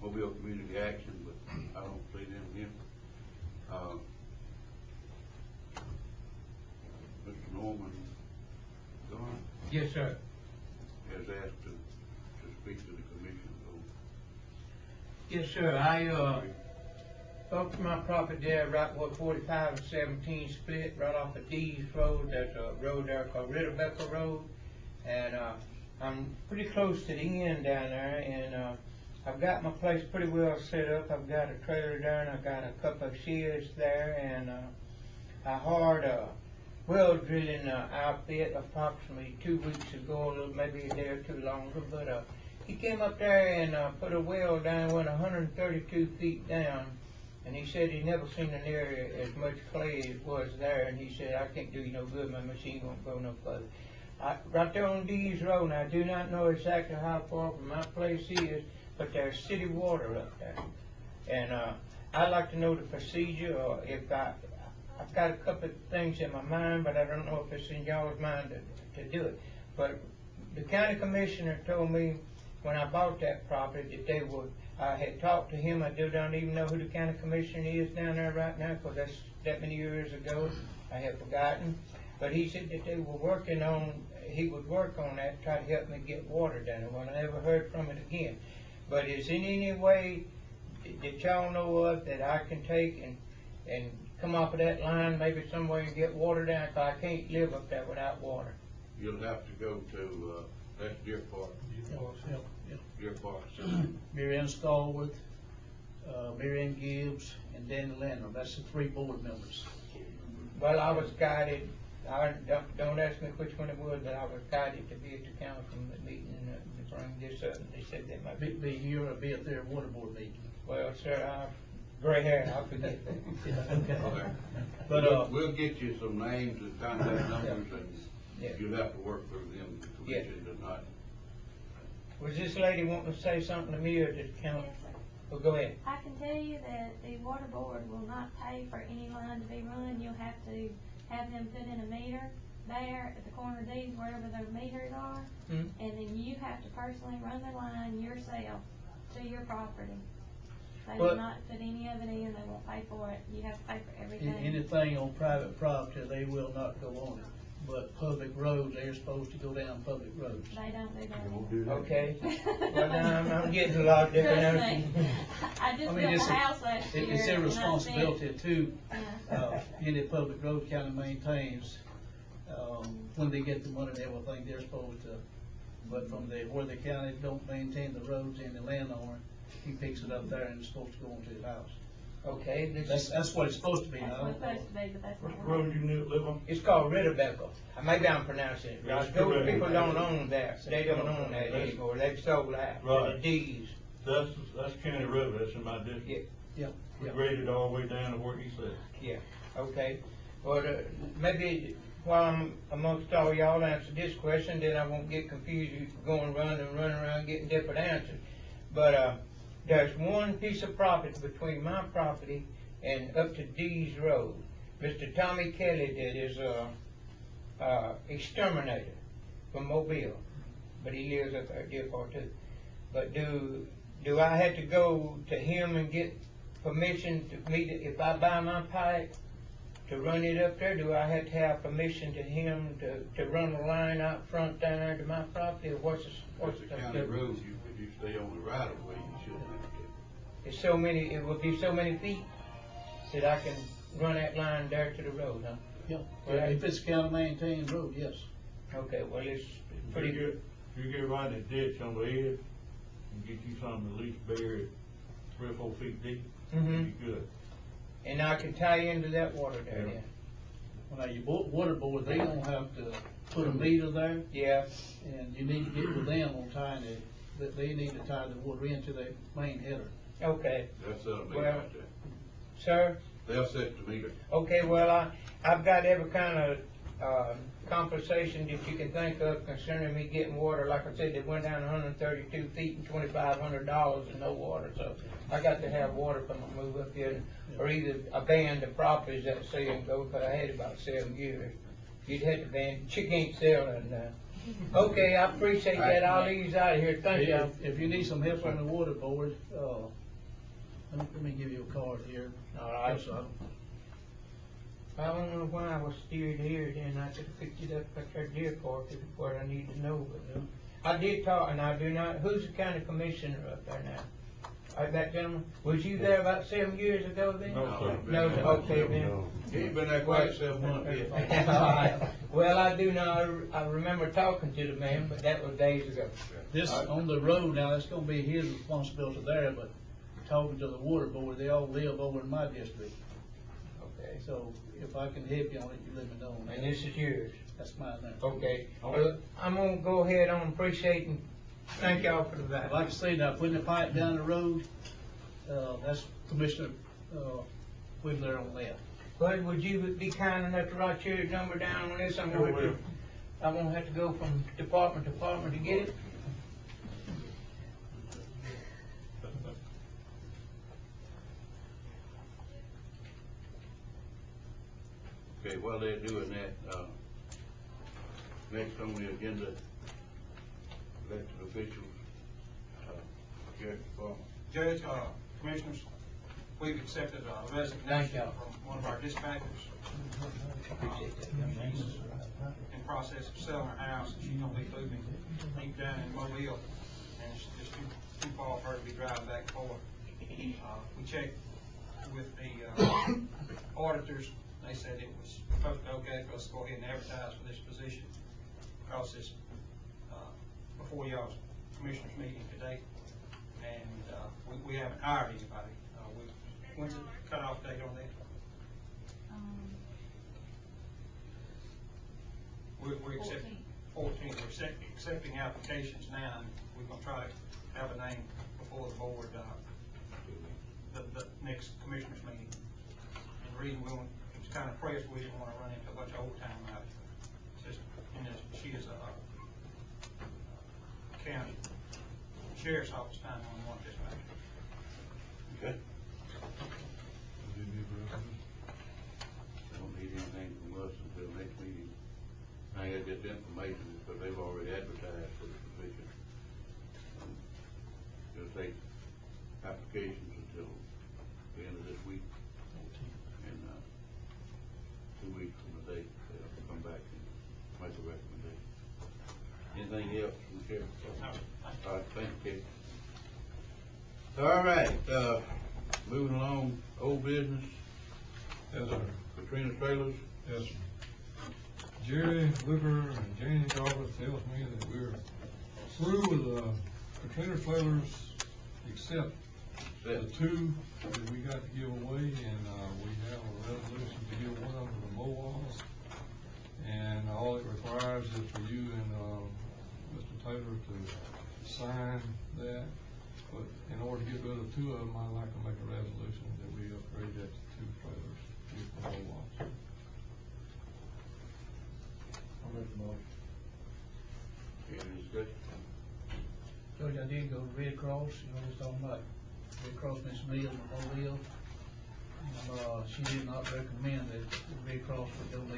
Mobile Community Action, but I don't see them here. Mr. Norman Gone Yes, sir. has asked to speak to the commission, so. Yes, sir. I spoke to my property there right where 45 and 17 split, right off of Dees Road. There's a road there called Ritterbecker Road, and I'm pretty close to the end down there, and I've got my place pretty well set up. I've got a trailer there, and I've got a couple of sheds there, and I hired a well drilling outfit approximately 2 weeks ago, a little, maybe a day or two longer, but he came up there and put a well down, went 132 feet down, and he said he never seen an area as much clay as was there, and he said, I can't do you no good, my machine won't go no further. Right there on Dees Road, and I do not know exactly how far from my place is, but there's city water up there. And I'd like to know the procedure, or if I've got a couple of things in my mind, but I don't know if it's in y'all's mind to do it. But the county commissioner told me when I bought that property that they would, I had talked to him. I don't even know who the county commissioner is down there right now, because that's that many years ago. I have forgotten. But he said that they were working on, he would work on that, try to help me get water down there. Well, I never heard from it again. But is there any way that y'all know of that I can take and come off of that line, maybe somewhere, and get water down? Because I can't live up there without water. You'll have to go to, that's Deer Park. Deer Park. Mary Ann Stallworth, Mary Ann Gibbs, and Danny Landrum. That's the 3 board members. Well, I was guided, don't ask me which one it was, but I was guided to be at the council meeting to bring this up, and they said they might Be here or be at their water board meeting. Well, sir, gray hair, I'll forget that. Okay. Okay. But we'll get you some names and contact numbers, Yeah. and you'll have to work through them. The commission does not. Was this lady wanting to say something to me, or did the council? Yes, sir. Well, go ahead. I can tell you that the water board will not pay for any line to be run. You'll have to have them put in a meter there at the corner of these, wherever their meters are, and then you have to personally run the line yourself to your property. They will not put any of it in. They won't pay for it. You have to pay for everything. anything on private property, they will not go on it. But public roads, they're supposed to go down public roads. They don't do that. You won't do that. Okay. Well, now I'm getting a lot of different Trust answers. me. I just built a house last year. It's their and I responsibility spent- to, any public road county maintains, when they get the money and everything, they're supposed to, but from where the county don't maintain the roads and the landowner, he picks it up there and it's supposed to go onto his house. Okay. That's what it's supposed to be. That's I what it's don't know. supposed to be, but that's not. What road you live on? It's called Ritterbecker. Maybe I'm pronouncing it right. That's Those correct. people don't own that. They don't own that anymore. They've sold that. Right. The deeds. That's county road, that's in my district. Yep, We yep. graded all the way down to where he said. Yeah. Okay. Well, maybe while I'm amongst all y'all answer this question, then I won't get confused. You going run around getting different answers. But there's one piece of property between my property and up to Dees Road. Mr. Tommy Kelly that is exterminator from Mobile, but he lives up there at Deer Park too. But do I have to go to him and get permission to meet it? If I buy my pipe to run it up there, do I have to have permission to him to run a line out front down there to my property, or what's The county roads, if you stay on the right of way, you shouldn't have to. It's so many, it will be so many feet that I can run that line there to the road, huh? Yep. Well, If it's county maintained road, yes. Okay, well, it's If pretty you good. If you get right in the ditch on the edge, and get you something at least buried 3 or 4 feet deep, Mhm. be good. And I can tie into that water there Yeah. then. Well, now your water board, they don't have to put a meter there, Yeah, and you need to get with them on tying it, that they need to tie the water into the main header. okay. That's a meter Well- right there. Sir? They'll set the meter. Okay, well, I've got every kind of compensation that you can think of concerning me getting water. Like I said, it went down 132 feet and $2,500 and no water, so I got to have water from I move up here, or either abandon the properties that say and go, because I had about 7 years. You'd have to abandon, you can't sell it now. Okay, I appreciate that, I'll leave you out of here, thank you. If you need some help on the water board, let me give you a card here. All right. Yes, sir. I don't know why I was steered here, then I could've picked it up at that deer park, is what I need to know, but, I did talk, and I do not, who's the county commissioner up there now? That gentleman, was you there about 7 years ago then? No, sir. No, okay then. He ain't been there quite 7 months yet. All right. Well, I do know, I remember talking to the man, but that was days ago. This, on the road now, it's gonna be his responsibility there, but talking to the water board, they all live over in my district. Okay. So if I can help you on it, you let me know. And this is yours? That's mine there. Okay. Well, I'm gonna go ahead on appreciating, thank y'all for the Like value. I say, now, putting the pipe down the road, that's Commissioner, Wiggler on that. Bud, would you be kind enough to write your number down on this? I'm Sure gonna, will. I'm gonna have to go from department to department to get it. Okay, while they're doing that, next on the agenda, elected officials, Sheriff Department. Judge, Commissioners, we've accepted a Thank resignation y'all. from one of our dispatchers. Appreciate that. She's in process of selling her house, and she's gonna be moving deep down in Mobile, and it's just too far for her to be driving back and forth. We checked with the auditors, they said it was okay for us to go ahead and advertise for this position, because it's before y'all's commissioners meeting today, and we haven't hired anybody. When's the cutoff date on that? We're accepting 14, we're accepting applications now, and we're gonna try to have a name before the board, the next commissioners meeting. And the reason it was kind of pressed, we didn't wanna run into a bunch of overtime out of it. It's just, and she is a county sheriff's office 911 dispatcher. Okay. Don't need anything from us until next meeting. I get this information because they've already advertised for the position. It'll take applications until the end of this week. And, 2 weeks from the date, they'll come back and make a recommendation. Anything else from the sheriff? No, All right, thank you, Kate. All right, moving along, old business, Yes, sir. Katrina trailers. Yes, sir. Jerry Whipper and Janie Roberts tells me that we're through with the Katrina trailers, except the two that we got to give away, and we have a resolution to give one of them to the Mowals. And all it requires is for you and Mr. Taylor to sign that. But in order to get rid of two of them, I'd like to make a resolution that we upgrade that to 2 trailers with the Mowals. I'll make the motion. Any discussion? Judge, I did go to Red Cross, you know, what I'm talking about, Red Cross Miss Mills in Mobile. She did not recommend that the Red Cross would donate